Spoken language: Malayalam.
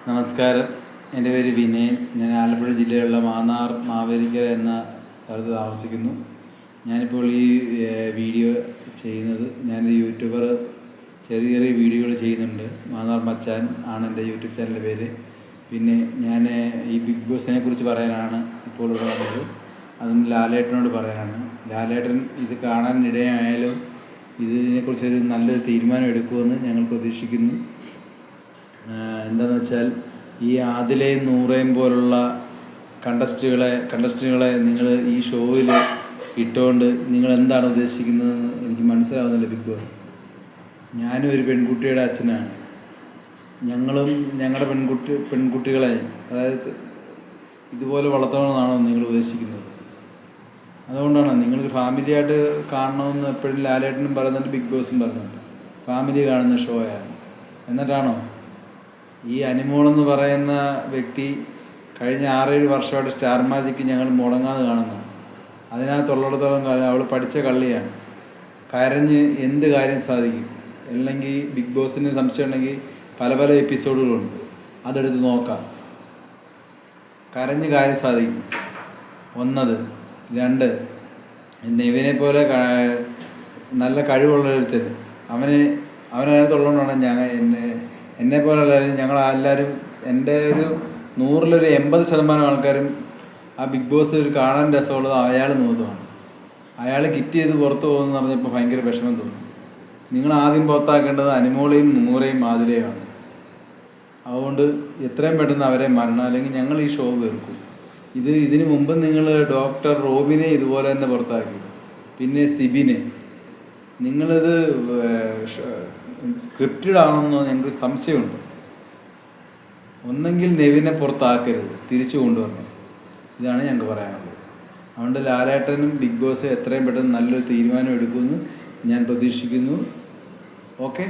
നമസ്കാരം. എൻ്റെ പേര് വിനയൻ. ഞാൻ ആലപ്പുഴ ജില്ലയിലുള്ള മാന്നാർ മാവേലിക്കര എന്ന സ്ഥലത്ത് താമസിക്കുന്നു. ഞാനിപ്പോൾ ഈ വീഡിയോ ചെയ്യുന്നത്, ഞാനൊരു യൂട്യൂബർ, ചെറിയ ചെറിയ വീഡിയോകൾ ചെയ്യുന്നുണ്ട്. മാന്നാർ മച്ചാൻ ആണ് എൻ്റെ യൂട്യൂബ് ചാനലിൻ്റെ പേര്. പിന്നെ ഞാൻ ഈ ബിഗ് ബോസിനെ കുറിച്ച് പറയാനാണ് ഇപ്പോൾ ഇവിടെ വന്നത്. അതും ലാലേട്ടനോട് പറയാനാണ്. ലാലേട്ടൻ ഇത് കാണാനിടയായാലും ഇതിനെക്കുറിച്ചൊരു നല്ലൊരു തീരുമാനം എടുക്കുമെന്ന് ഞങ്ങൾ പ്രതീക്ഷിക്കുന്നു. എന്താണെന്ന് വെച്ചാൽ, ഈ ആദിലയും നൂറയും പോലുള്ള കണ്ടസ്റ്റന്റുകളെ നിങ്ങൾ ഈ ഷോയിൽ ഇട്ടുകൊണ്ട് നിങ്ങൾ എന്താണ് ഉദ്ദേശിക്കുന്നതെന്ന് എനിക്ക് മനസ്സിലാവുന്നില്ല. ബിഗ് ബോസ്, ഞാനും ഒരു പെൺകുട്ടിയുടെ അച്ഛനാണ്. ഞങ്ങളും ഞങ്ങളുടെ പെൺകുട്ടികളെ, അതായത് ഇതുപോലെ വളർത്തണമെന്നാണോ നിങ്ങൾ ഉദ്ദേശിക്കുന്നത്? അതുകൊണ്ടാണ് നിങ്ങൾക്ക് ഫാമിലിയായിട്ട് കാണണമെന്ന് എപ്പോഴും ലാലേട്ടനും പറയുന്നുണ്ട്, ബിഗ് ബോസും പറയുന്നുണ്ട്. ഫാമിലി കാണുന്ന ഷോയാണ്. എന്നിട്ടാണോ ഈ അനിമോളെന്ന് പറയുന്ന വ്യക്തി കഴിഞ്ഞ 6-7 വർഷമായിട്ട് സ്റ്റാർ മാജിക്ക് ഞങ്ങൾ മുടങ്ങാതെ കാണുന്നതാണ്. അതിനകത്തുള്ളിടത്തോളം കാലം അവൾ പഠിച്ച കള്ളിയാണ്. കരഞ്ഞ് എന്ത് കാര്യം സാധിക്കും. അല്ലെങ്കിൽ ബിഗ് ബോസിന് സംശയം ഉണ്ടെങ്കിൽ പല എപ്പിസോഡുകളുണ്ട്, അതെടുത്ത് നോക്കാം. കരഞ്ഞ് കാര്യം സാധിക്കും. 1. 2, നെവിനെ പോലെ നല്ല കഴിവുള്ളൊരുത്തർ, അവനകത്തുള്ളതുകൊണ്ടാണ് എന്നെ പോലുള്ള ഞങ്ങളെല്ലാവരും, എൻ്റെ ഒരു 100-ൽ 80% ആൾക്കാരും ആ ബിഗ് ബോസ് ഒരു കാണാൻ രസമുള്ളത് അയാൾ നോക്കുന്നതാണ്. അയാൾ കിറ്റ് ചെയ്ത് പുറത്ത് പോകുമെന്ന് പറഞ്ഞപ്പോൾ ഭയങ്കര വിഷമം തോന്നി. നിങ്ങൾ ആദ്യം പുറത്താക്കേണ്ടത് അനിമോളെയും നൂറയും ആദിലയുമാണ്. അതുകൊണ്ട് എത്രയും പെട്ടെന്ന് അവരെ മരണം, അല്ലെങ്കിൽ ഞങ്ങൾ ഈ ഷോ വെറുക്കും. ഇതിന് മുമ്പ് നിങ്ങൾ ഡോക്ടർ റോബിനെ ഇതുപോലെ തന്നെ പുറത്താക്കി. പിന്നെ സിബിനെ, നിങ്ങളിത് സ്ക്രിപ്റ്റഡ് ആണെന്നോ ഞങ്ങൾക്ക് സംശയമുണ്ട്. ഒന്നെങ്കിൽ നെവിനെ പുറത്താക്കരുത്, തിരിച്ചു കൊണ്ടുവരണം. ഇതാണ് ഞങ്ങൾക്ക് പറയാനുള്ളത്. അതുകൊണ്ട് ലാലേട്ടനും ബിഗ് ബോസ് എത്രയും പെട്ടെന്ന് നല്ലൊരു തീരുമാനം എടുക്കുമെന്ന് ഞാൻ പ്രതീക്ഷിക്കുന്നു. ഓക്കെ.